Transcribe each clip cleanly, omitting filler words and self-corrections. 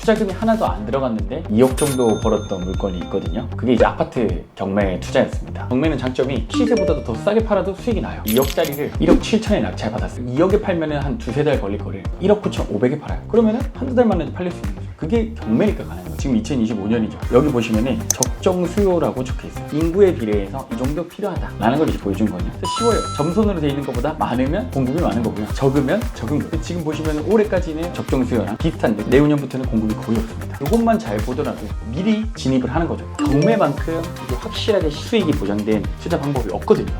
투자금이 하나도 안 들어갔는데 2억 정도 벌었던 물건이 있거든요. 그게 이제 아파트 경매 투자였습니다. 경매는 장점이 시세보다도 더 싸게 팔아도 수익이 나요. 2억짜리를 1억 7천에 낙찰 받았어요. 2억에 팔면은 한 두세 달 걸릴 거를 1억 9천 5백에 팔아요. 그러면은 한두 달 만에 팔릴 수 있는 거죠. 그게 경매니까 가는 거예요. 지금 2025년이죠. 여기 보시면은 적정 수요라고 적혀 있어요. 인구에 비례해서 이 정도 필요하다라는 걸 이제 보여준 거예요. 쉬워요. 점선으로 돼 있는 것보다 많으면 공급이 많은 거고요. 적으면 적은 거예요. 지금 보시면 올해까지는 적정 수요랑 비슷한데 내후년부터는 공급이 거의 없습니다. 이것만 잘 보더라도 미리 진입을 하는 거죠. 경매만큼 이게 확실하게 수익이 보장된 투자 방법이 없거든요.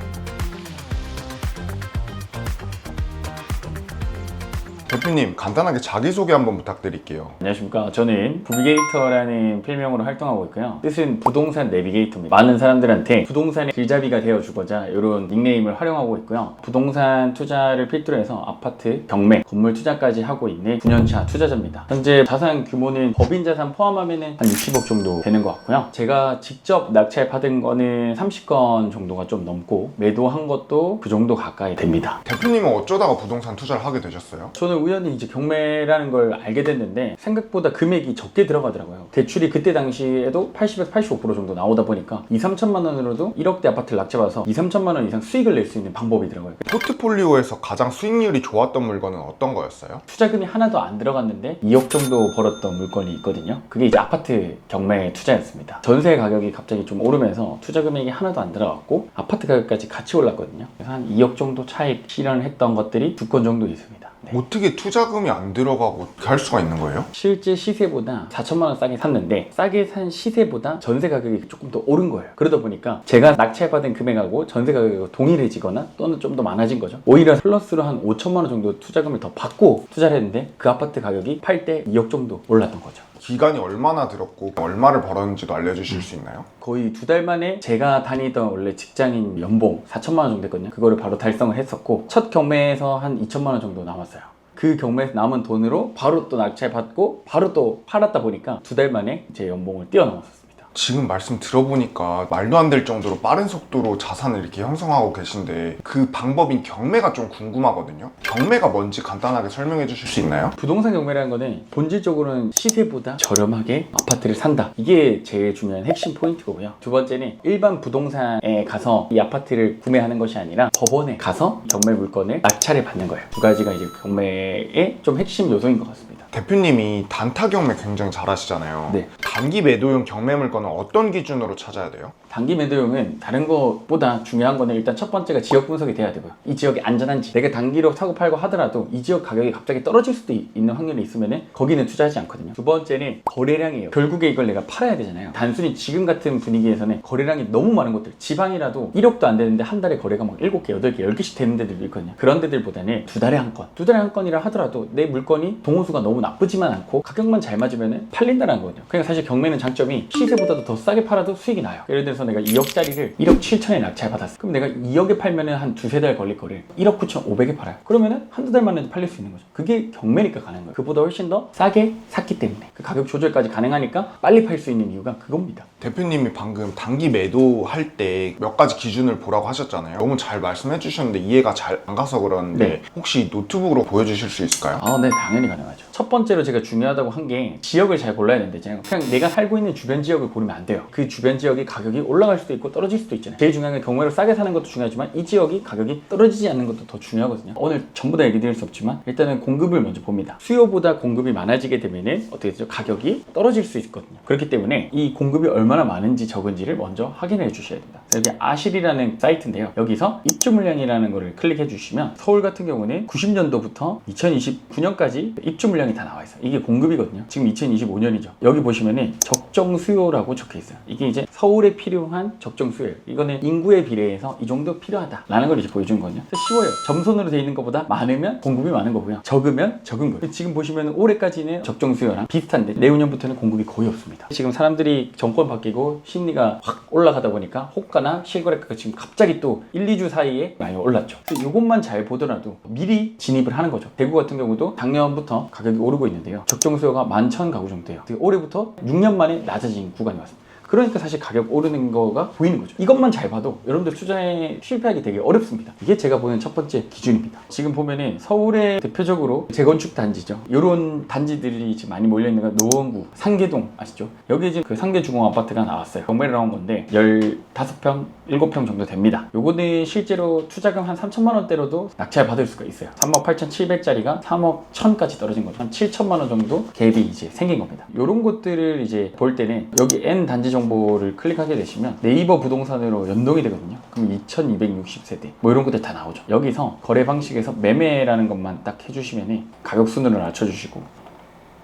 대표님, 간단하게 자기소개 한번 부탁드릴게요. 안녕하십니까. 저는 부비게이터라는 필명으로 활동하고 있고요. 뜻은 부동산 내비게이터입니다. 많은 사람들한테 부동산의 길잡이가 되어주고자 이런 닉네임을 활용하고 있고요. 부동산 투자를 필두로 해서 아파트, 경매, 건물 투자까지 하고 있는 9년차 투자자입니다. 현재 자산 규모는 법인 자산 포함하면 한 60억 정도 되는 것 같고요. 제가 직접 낙찰 받은 거는 30건 정도가 좀 넘고 매도한 것도 그 정도 가까이 됩니다. 대표님은 어쩌다가 부동산 투자를 하게 되셨어요? 저는 우연히 이제 경매라는 걸 알게 됐는데 생각보다 금액이 적게 들어가더라고요. 대출이 그때 당시에도 80에서 85% 정도 나오다 보니까 2, 3천만 원으로도 1억대 아파트를 낙찰받아서 2, 3천만 원 이상 수익을 낼 수 있는 방법이더라고요. 포트폴리오에서 가장 수익률이 좋았던 물건은 어떤 거였어요? 투자금이 하나도 안 들어갔는데 2억 정도 벌었던 물건이 있거든요. 그게 이제 아파트 경매 투자였습니다. 전세 가격이 갑자기 좀 오르면서 투자 금액이 하나도 안 들어갔고 아파트 가격까지 같이 올랐거든요. 그래서 한 2억 정도 차익 실현했던 것들이 2건 정도 있습니다. 네. 어떻게 투자금이 안 들어가고 이렇게 할 수가 있는 거예요? 실제 시세보다 4천만 원 싸게 샀는데 싸게 산 시세보다 전세 가격이 조금 더 오른 거예요. 그러다 보니까 제가 낙찰받은 금액하고 전세 가격이 동일해지거나 또는 좀 더 많아진 거죠. 오히려 플러스로 한 5천만 원 정도 투자금을 더 받고 투자를 했는데 그 아파트 가격이 팔 때 2억 정도 올랐던 거죠. 기간이 얼마나 들었고 얼마를 벌었는지도 알려주실 수 있나요? 거의 2달 만에 제가 다니던 원래 직장인 연봉 4천만 원 정도 됐거든요. 그거를 바로 달성을 했었고 첫 경매에서 한 2천만 원 정도 남았어요. 그 경매에서 남은 돈으로 바로 또 낙찰 받고 바로 또 팔았다 보니까 2달 만에 제 연봉을 뛰어넘었었습니다. 지금 말씀 들어보니까 말도 안 될 정도로 빠른 속도로 자산을 이렇게 형성하고 계신데 그 방법인 경매가 좀 궁금하거든요. 경매가 뭔지 간단하게 설명해 주실 수 있나요? 부동산 경매라는 거는 본질적으로는 시세보다 저렴하게 아파트를 산다. 이게 제일 중요한 핵심 포인트고요. 두 번째는 일반 부동산에 가서 이 아파트를 구매하는 것이 아니라 법원에 가서 경매 물건을 낙찰을 받는 거예요. 두 가지가 이제 경매의 좀 핵심 요소인 것 같습니다. 대표님이 단타 경매 굉장히 잘하시잖아요. 네. 단기 매도용 경매 물건은 어떤 기준으로 찾아야 돼요? 단기 매도용은 다른 것보다 중요한 거는 일단 첫 번째가 지역 분석이 돼야 되고요. 이 지역이 안전한지, 내가 단기로 사고 팔고 하더라도 이 지역 가격이 갑자기 떨어질 수도 있는 확률이 있으면 거기는 투자하지 않거든요. 두 번째는 거래량이에요. 결국에 이걸 내가 팔아야 되잖아요. 단순히 지금 같은 분위기에서는 거래량이 너무 많은 곳들, 지방이라도 1억도 안 되는데 한 달에 거래가 막 7개, 8개, 10개씩 되는 데들도 있거든요. 그런 데들보다는 두 달에 한 건, 두 달에 한 건이라 하더라도 내 물건이 동호수가 너무 나쁘지만 않고 가격만 잘 맞으면 팔린다는 거거든요. 그러니까 사실 경매는 장점이 시세보다도 더 싸게 팔아도 수익이 나요. 예를 들어서 내가 2억짜리를 1억 7천에 낙찰 받았어. 그럼 내가 2억에 팔면은 한 두세 달 걸릴 거를 1억 9천 5백에 팔아요. 그러면은 한두 달 만에 팔릴 수 있는 거죠. 그게 경매니까 가는 거예요. 그보다 훨씬 더 싸게 샀기 때문에 그 가격 조절까지 가능하니까 빨리 팔 수 있는 이유가 그겁니다. 대표님이 방금 단기 매도할 때 몇 가지 기준을 보라고 하셨잖아요. 너무 잘 말씀해 주셨는데 이해가 잘 안 가서 그러는데 네. 혹시 노트북으로 보여주실 수 있을까요? 네, 당연히 가능하죠. 첫 번째로 제가 중요하다고 한 게 지역을 잘 골라야 되는데 그냥 내가 살고 있는 주변 지역을 고르면 안 돼요. 그 주변 지역이 가격이 올라갈 수도 있고 떨어질 수도 있잖아요. 제일 중요한 건 경매로 싸게 사는 것도 중요하지만 이 지역이 가격이 떨어지지 않는 것도 더 중요하거든요. 오늘 전부 다 얘기 드릴 수 없지만 일단은 공급을 먼저 봅니다. 수요보다 공급이 많아지게 되면은 어떻게 되죠? 가격이 떨어질 수 있거든요. 그렇기 때문에 이 공급이 얼마나 많은지 적은지를 먼저 확인해 주셔야 됩니다. 여기 아실이라는 사이트인데요. 여기서 입주 물량이라는 거를 클릭해 주시면 서울 같은 경우는 90년도부터 2029년까지 입주 물량이 다 나와 있어요. 이게 공급이거든요. 지금 2025년이죠. 여기 보시면은 적정 수요라고 적혀 있어요. 이게 이제 서울에 필요한 적정 수요예요. 이거는 인구에 비례해서 이 정도 필요하다라는 걸 이제 보여준 거거든요. 그래서 쉬워요. 점선으로 돼 있는 것보다 많으면 공급이 많은 거고요. 적으면 적은 거예요. 지금 보시면 올해까지는 적정 수요랑 비슷한데 내후년부터는 공급이 거의 없습니다. 지금 사람들이 정권 바뀌고 심리가 확 올라가다 보니까 호가나 실거래가가 지금 갑자기 또 1, 2주 사이에 많이 올랐죠. 이것만 잘 보더라도 미리 진입을 하는 거죠. 대구 같은 경우도 작년부터 가격이 오르고 있는데요. 적정 수요가 11,000 가구 정도 돼요. 올해부터 6년 만에 낮아진 구간이 왔습니다. 그러니까 사실 가격 오르는 거가 보이는 거죠. 이것만 잘 봐도 여러분들 투자에 실패하기 되게 어렵습니다. 이게 제가 보는 첫 번째 기준입니다. 지금 보면은 서울의 대표적으로 재건축 단지죠. 이런 단지들이 지금 많이 몰려있는 건 노원구 상계동 아시죠? 여기 지금 그 상계주공 아파트가 나왔어요. 경매를 나온 건데 15평, 7평 정도 됩니다. 요거는 실제로 투자금 한 3천만 원대로도 낙찰 받을 수가 있어요. 38,700짜리가 3억 1천까지 떨어진 거죠. 한 7천만 원 정도 갭이 이제 생긴 겁니다. 요런 것들을 이제 볼 때는 여기 N 단지 정보를 클릭하게 되시면 네이버 부동산으로 연동이 되거든요. 그럼 2260세대 뭐 이런 것들 다 나오죠. 여기서 거래 방식에서 매매라는 것만 딱 해주시면 가격 순으로 낮춰주시고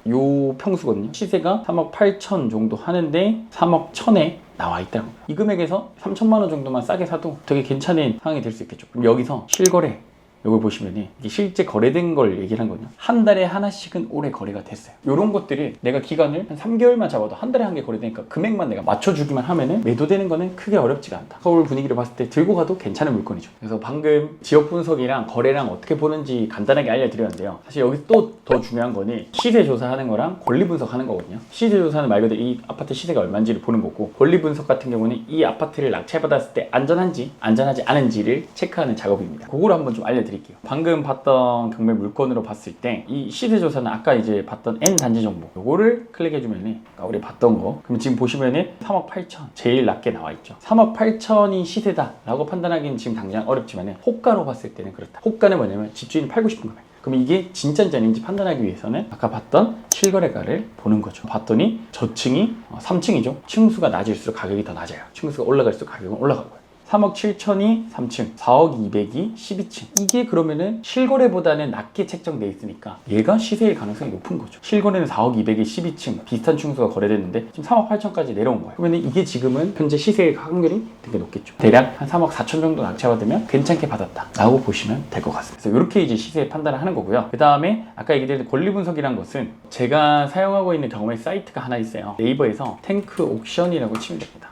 요 평수거든요. 시세가 3억 8천 정도 하는데 3억 1천에 나와 있다고. 이 금액에서 3천만 원 정도만 싸게 사도 되게 괜찮은 상황이 될 수 있겠죠. 그럼 여기서 실거래 이걸 보시면 이게 실제 거래된 걸 얘기를 한 거거든요. 한 달에 하나씩은 올해 거래가 됐어요. 이런 것들이 내가 기간을 한 3개월만 잡아도 한 달에 한 개 거래되니까 금액만 내가 맞춰주기만 하면은 매도되는 거는 크게 어렵지가 않다. 서울 분위기를 봤을 때 들고 가도 괜찮은 물건이죠. 그래서 방금 지역 분석이랑 거래랑 어떻게 보는지 간단하게 알려드렸는데요. 사실 여기 또 더 중요한 거는 시세 조사하는 거랑 권리 분석하는 거거든요. 시세 조사는 말 그대로 이 아파트 시세가 얼마인지를 보는 거고, 권리 분석 같은 경우는 이 아파트를 낙찰받았을 때 안전한지 안전하지 않은지를 체크하는 작업입니다. 그걸 한번 좀 알려드릴게요. 방금 봤던 경매 물건으로 봤을 때 이 시세 조사는 아까 이제 봤던 N 단지 정보 요거를 클릭해주면은 아까 우리 봤던 거, 그럼 지금 보시면은 3억 8천 제일 낮게 나와 있죠. 3억 8천이 시세다 라고 판단하기는 지금 당장 어렵지만은 호가로 봤을 때는 그렇다. 호가는 뭐냐면 집주인이 팔고 싶은 금액. 그럼 이게 진짜인지 아닌지 판단하기 위해서는 아까 봤던 실거래가를 보는 거죠. 봤더니 저층이 3층이죠. 층수가 낮을수록 가격이 더 낮아요. 층수가 올라갈수록 가격은 올라가고요. 3억 7천이 3층, 4억 200이 12층. 이게 그러면은 실거래보다는 낮게 책정돼 있으니까 얘가 시세일 가능성이 높은 거죠. 실거래는 4억 200이 12층, 비슷한 층수가 거래됐는데 지금 3억 8천까지 내려온 거예요. 그러면 이게 지금은 현재 시세일 확률이 되게 높겠죠. 대략 한 3억 4천 정도 낙찰받으면 괜찮게 받았다 라고 보시면 될 것 같습니다. 그래서 이렇게 이제 시세 판단을 하는 거고요. 그 다음에 아까 얘기드린 권리 분석이란 것은 제가 사용하고 있는 경매 사이트가 하나 있어요. 네이버에서 탱크 옥션이라고 치면 됩니다.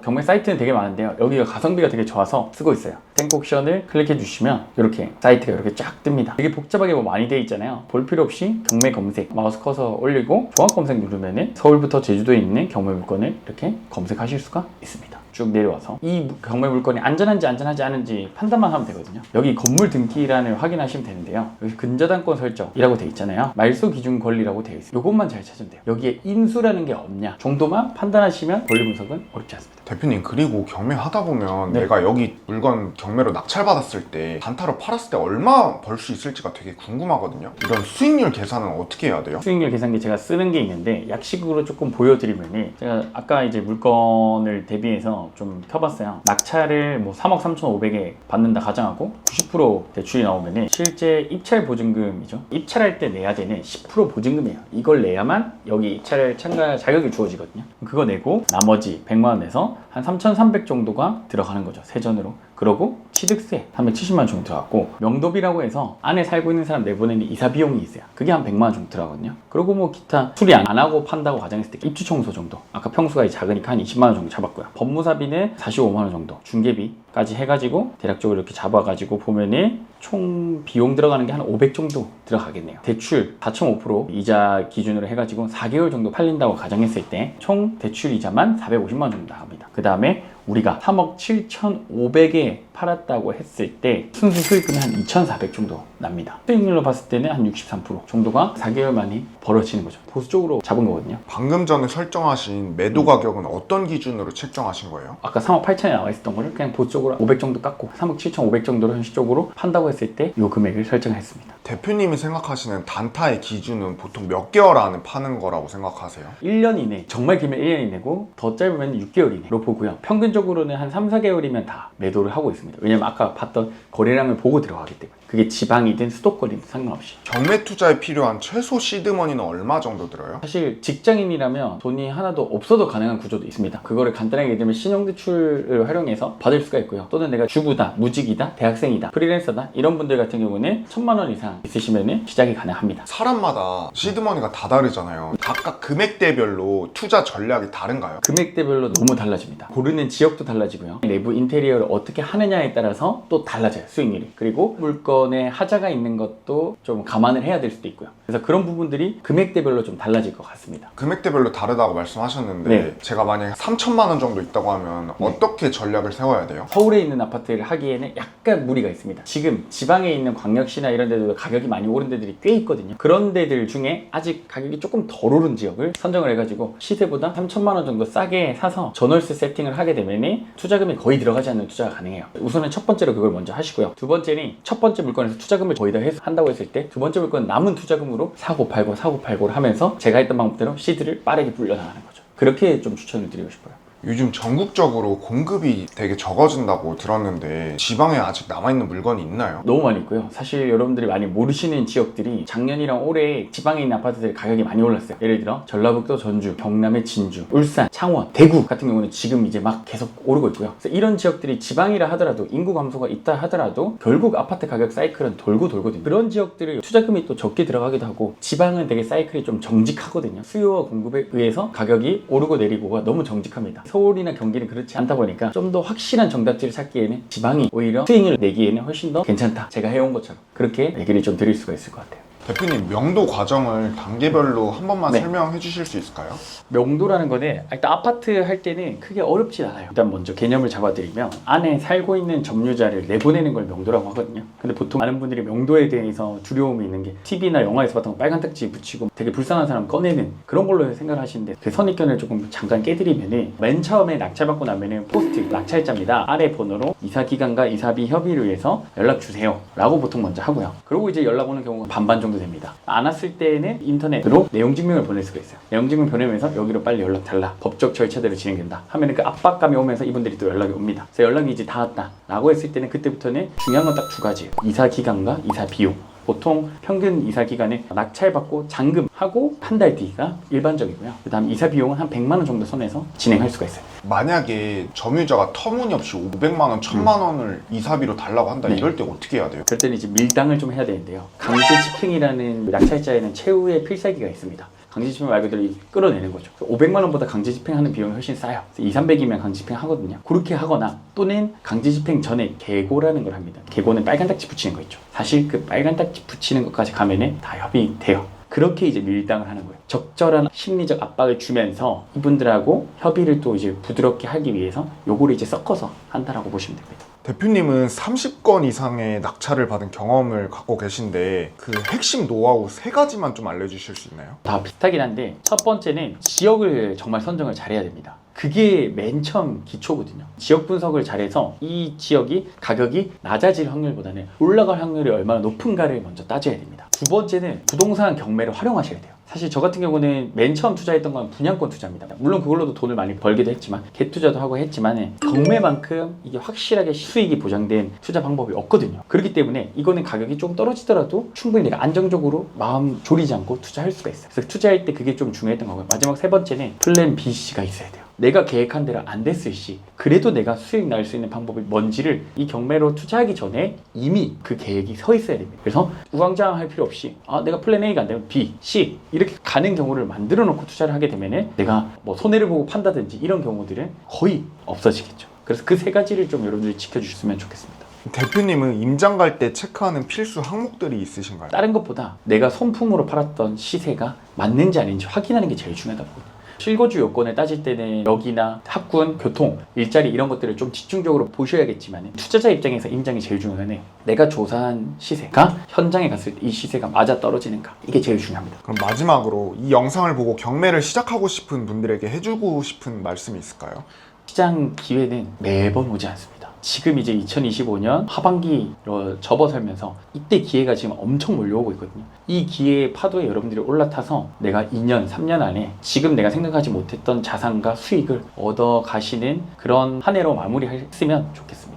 경매 사이트는 되게 많은데요. 여기가 가성비가 되게 좋아서 쓰고 있어요. 탱크 옥션을 클릭해 주시면 이렇게 사이트가 이렇게 쫙 뜹니다. 되게 복잡하게 뭐 많이 돼 있잖아요. 볼 필요 없이 경매 검색 마우스 커서 올리고 종합 검색 누르면은 서울부터 제주도에 있는 경매 물건을 이렇게 검색하실 수가 있습니다. 쭉 내려와서 이 경매 물건이 안전한지 안전하지 않은지 판단만 하면 되거든요. 여기 건물 등기란을 확인하시면 되는데요. 여기 근저당권 설정이라고 돼 있잖아요. 말소 기준 권리라고 되어 있어요. 이것만 잘 찾으면 돼요. 여기에 인수라는 게 없냐 정도만 판단하시면 권리 분석은 어렵지 않습니다. 대표님, 그리고 경매 하다 보면 네. 내가 여기 물건 경매로 낙찰받았을 때 단타로 팔았을 때 얼마 벌 수 있을지가 되게 궁금하거든요. 이런 수익률 계산은 어떻게 해야 돼요? 수익률 계산기 제가 쓰는 게 있는데 약식으로 조금 보여드리면은, 제가 아까 이제 물건을 대비해서 좀 켜봤어요. 낙찰을 뭐 3억 3,500에 받는다 가정하고 90% 대출이 나오면은 실제 입찰 보증금이죠. 입찰할 때 내야 되는 10% 보증금이에요. 이걸 내야만 여기 입찰을 참가할 자격이 주어지거든요. 그거 내고 나머지 100만 원 내서 한 3,300 정도가 들어가는 거죠. 세전으로. 그러고 취득세 370만 원 정도 들어갔고, 명도비라고 해서 안에 살고 있는 사람 내보내는 이사 비용이 있어요. 그게 한 100만 원 정도 들어가거든요. 그리고 뭐 기타 수리 안 하고 판다고 가정했을 때 입주 청소 정도, 아까 평수가 작으니까 한 20만 원 정도 잡았고요. 법무사비는 45만 원 정도, 중개비까지 해가지고 대략적으로 이렇게 잡아가지고 보면은 총 비용 들어가는 게 한 500 정도 들어가겠네요. 대출 4.5% 이자 기준으로 해가지고 4개월 정도 팔린다고 가정했을 때 총 대출 이자만 450만 원 정도 나갑니다. 그 다음에 우리가 3억 7,500에 팔았다고 했을 때 순수 수익금이 한 2,400 정도 납니다. 수익률로 봤을 때는 한 63% 정도가 4개월 만에 벌어지는 거죠. 보수적으로 잡은 거거든요. 방금 전에 설정하신 매도 가격은 어떤 기준으로 책정하신 거예요? 아까 3억 8천에 나와 있었던 거를 그냥 보수적으로 500 정도 깎고 3억 7,500 정도로 현실적으로 판다고 했을 때 이 금액을 설정했습니다. 대표님이 생각하시는 단타의 기준은 보통 몇 개월 안에 파는 거라고 생각하세요? 1년 이내, 정말 길면 1년 이내고 더 짧으면 6개월 이내로 보고요. 평균적으로는 한 3, 4개월이면 다 매도를 하고 있습니다. 왜냐면 아까 봤던 거래량을 보고 들어가기 때문에. 그게 지방이든 수도권이든 상관없이. 경매 투자에 필요한 최소 시드머니는 얼마 정도 들어요? 사실 직장인이라면 돈이 하나도 없어도 가능한 구조도 있습니다. 그거를 간단하게 얘기하면 신용대출을 활용해서 받을 수가 있고요. 또는 내가 주부다, 무직이다, 대학생이다, 프리랜서다 이런 분들 같은 경우는 1,000만 원 이상 있으시면 시작이 가능합니다. 사람마다 시드머니가 다 다르잖아요. 각각 금액대별로 투자 전략이 다른가요? 금액대별로 너무 달라집니다. 고르는 지역도 달라지고요. 내부 인테리어를 어떻게 하느냐에 따라서 또 달라져요. 수익률이. 그리고 물건 물건에 하자가 있는 것도 좀 감안을 해야 될 수도 있고요. 그래서 그런 부분들이 금액대별로 좀 달라질 것 같습니다. 금액대별로 다르다고 말씀하셨는데 네. 제가 만약에 3천만 원 정도 있다고 하면 네. 어떻게 전략을 세워야 돼요? 서울에 있는 아파트를 하기에는 약간 무리가 있습니다. 지금 지방에 있는 광역시나 이런 데도 가격이 많이 오른 데들이 꽤 있거든요. 그런 데들 중에 아직 가격이 조금 덜 오른 지역을 선정을 해가지고 시세보다 3천만 원 정도 싸게 사서 전월세 세팅을 하게 되면 투자금이 거의 들어가지 않는 투자가 가능해요. 우선은 첫 번째로 그걸 먼저 하시고요. 두 번째는 첫 번째 물건에서 투자금을 거의 다 한다고 했을 때 두 번째 물건 남은 투자금으로 사고 팔고를 하면서 제가 했던 방법대로 시드를 빠르게 불려나가는 거죠. 그렇게 좀 추천을 드리고 싶어요. 요즘 전국적으로 공급이 되게 적어진다고 들었는데 지방에 아직 남아있는 물건이 있나요? 너무 많이 있고요. 사실 여러분들이 많이 모르시는 지역들이 작년이랑 올해 지방에 있는 아파트들 가격이 많이 올랐어요. 예를 들어 전라북도 전주, 경남의 진주, 울산, 창원, 대구 같은 경우는 지금 이제 막 계속 오르고 있고요. 그래서 이런 지역들이 지방이라 하더라도 인구 감소가 있다 하더라도 결국 아파트 가격 사이클은 돌고 돌거든요. 그런 지역들을 투자금이 또 적게 들어가기도 하고 지방은 되게 사이클이 좀 정직하거든요. 수요와 공급에 의해서 가격이 오르고 내리고가 너무 정직합니다. 서울이나 경기는 그렇지 않다 보니까 좀 더 확실한 정답지를 찾기에는 지방이 오히려 수익을 내기에는 훨씬 더 괜찮다. 제가 해온 것처럼 그렇게 얘기를 좀 드릴 수가 있을 것 같아요. 대표님 명도 과정을 단계별로 한 번만 네. 설명해 주실 수 있을까요? 명도라는 거는 일단 아파트 할 때는 크게 어렵진 않아요. 일단 먼저 개념을 잡아드리면 안에 살고 있는 점유자를 내보내는 걸 명도라고 하거든요. 근데 보통 많은 분들이 명도에 대해서 두려움이 있는 게 TV나 영화에서 봤던 거 빨간 딱지 붙이고 되게 불쌍한 사람 꺼내는 그런 걸로 생각을 하시는데 그 선입견을 조금 잠깐 깨드리면은 맨 처음에 낙찰받고 나면은 포스트 낙찰자입니다. 아래 번호로 이사기간과 이사비 협의를 위해서 연락 주세요 라고 보통 먼저 하고요. 그리고 이제 연락 오는 경우가 반반 정도 됩니다. 안 왔을 때는 인터넷으로 내용 증명을 보낼 수가 있어요. 내용 증명 보내면서 여기로 빨리 연락 달라. 법적 절차대로 진행된다. 하면은 그 압박감이 오면서 이분들이 또 연락이 옵니다. 그래서 연락이 이제 다 왔다. 라고 했을 때는 그때부터는 중요한 건 딱 두 가지예요. 이사 기간과 이사 비용. 보통 평균 이사 기간에 낙찰받고 잔금하고 한 달 뒤가 일반적이고요. 그 다음 이사 비용은 한 100만 원 정도 선에서 진행할 수가 있어요. 만약에 점유자가 터무니없이 500만 원, 1000만 원을 이사비로 달라고 한다 네. 이럴 때 어떻게 해야 돼요? 그럴 때는 이제 밀당을 좀 해야 되는데요. 강제 집행이라는 낙찰자에는 최후의 필살기가 있습니다. 강제 집행 말 그대로 끌어내는 거죠. 500만 원보다 강제 집행하는 비용이 훨씬 싸요. 200~300이면 강제 집행 하거든요. 그렇게 하거나 또는 강제 집행 전에 계고라는 걸 합니다. 계고는 빨간 딱지 붙이는 거 있죠. 사실 그 빨간 딱지 붙이는 것까지 가면은 다 협의돼요. 그렇게 이제 밀당을 하는 거예요. 적절한 심리적 압박을 주면서 이분들하고 협의를 또 이제 부드럽게 하기 위해서 요거를 이제 섞어서 한다라고 보시면 됩니다. 대표님은 30건 이상의 낙찰을 받은 경험을 갖고 계신데 그 핵심 노하우 3가지만 좀 알려주실 수 있나요? 다 비슷하긴 한데 첫 번째는 지역을 정말 선정을 잘해야 됩니다. 그게 맨 처음 기초거든요. 지역 분석을 잘해서 이 지역이 가격이 낮아질 확률보다는 올라갈 확률이 얼마나 높은가를 먼저 따져야 됩니다. 두 번째는 부동산 경매를 활용하셔야 돼요. 사실 저 같은 경우는 맨 처음 투자했던 건 분양권 투자입니다. 물론 그걸로도 돈을 많이 벌기도 했지만 갭투자도 하고 했지만 경매만큼 이게 확실하게 수익이 보장된 투자 방법이 없거든요. 그렇기 때문에 이거는 가격이 좀 떨어지더라도 충분히 내가 안정적으로 마음 졸이지 않고 투자할 수가 있어요. 그래서 투자할 때 그게 좀 중요했던 거고요. 마지막 세 번째는 플랜 B, C가 있어야 돼요. 내가 계획한 대로 안 됐을 시 그래도 내가 수익 날 수 있는 방법이 뭔지를 이 경매로 투자하기 전에 이미 그 계획이 서 있어야 됩니다. 그래서 우왕좌왕할 필요 없이 내가 플랜 A가 안 되면 B, C 이렇게 가는 경우를 만들어 놓고 투자를 하게 되면 내가 뭐 손해를 보고 판다든지 이런 경우들은 거의 없어지겠죠. 그래서 그 세 가지를 좀 여러분들이 지켜주셨으면 좋겠습니다. 대표님은 임장 갈 때 체크하는 필수 항목들이 있으신가요? 다른 것보다 내가 손품으로 팔았던 시세가 맞는지 아닌지 확인하는 게 제일 중요하다고 보거든요. 실거주 요건을 따질 때는 여기나 학군, 교통, 일자리 이런 것들을 좀 집중적으로 보셔야겠지만 투자자 입장에서 임장이 제일 중요하네. 내가 조사한 시세가 현장에 갔을 때 이 시세가 맞아 떨어지는가 이게 제일 중요합니다. 그럼 마지막으로 이 영상을 보고 경매를 시작하고 싶은 분들에게 해주고 싶은 말씀이 있을까요? 시장 기회는 매번 오지 않습니다. 지금 이제 2025년 하반기로 접어들면서 이때 기회가 지금 엄청 몰려오고 있거든요. 이 기회의 파도에 여러분들이 올라타서 내가 2년, 3년 안에 지금 내가 생각하지 못했던 자산과 수익을 얻어 가시는 그런 한 해로 마무리했으면 좋겠습니다.